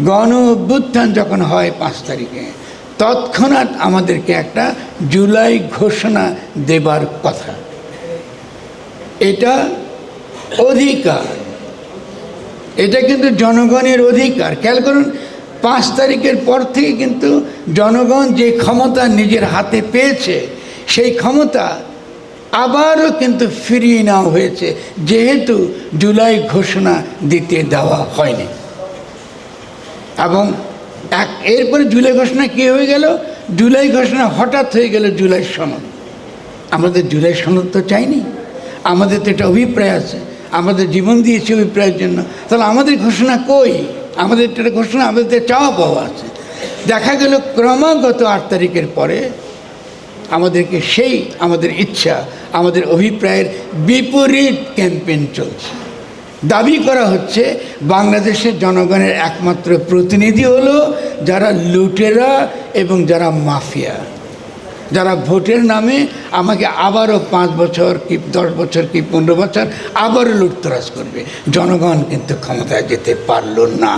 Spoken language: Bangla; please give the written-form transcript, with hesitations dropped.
গণ অভ্যুত্থান যখন হয় 5 তারিখে, তৎক্ষণাৎ আমাদেরকে একটা জুলাই ঘোষণা দেবার কথা। এটা অধিকার, এটা কিন্তু জনগণের অধিকার। খেয়াল করুন, 5 তারিখের পর থেকে কিন্তু জনগণ যে ক্ষমতা নিজের হাতে পেয়েছে, সেই ক্ষমতা আবারও কিন্তু ফিরিয়ে নেওয়া হয়েছে, যেহেতু জুলাই ঘোষণা দিতে দেওয়া হয়নি। এবং এরপরে জুলাই ঘোষণা কী হয়ে গেল? জুলাই ঘোষণা হঠাৎ হয়ে গেল জুলাই সনদ। আমাদের জুলাই সনদ তো চাইনি, আমাদের তো একটা অভিপ্রায় আছে, আমাদের জীবন দিয়েছি অভিপ্রায়ের জন্য। তাহলে আমাদের ঘোষণা কই? আমাদের একটা ঘোষণা, আমাদের চাওয়া পাওয়া আছে। দেখা গেল ক্রমাগত 8 তারিখের পরে আমাদেরকে সেই আমাদের ইচ্ছা, আমাদের অভিপ্রায়ের বিপরীত ক্যাম্পেইন চলছে। দাবি করা হচ্ছে বাংলাদেশের জনগণের একমাত্র প্রতিনিধি হলো যারা লুটেরা এবং যারা মাফিয়া, যারা ভোটের নামে আমাকে আবারও 5 বছর কি 10 বছর কি 15 বছর আবারও লুটতরাজ করবে। জনগণ কিন্তু ক্ষমতায় যেতে পারল না।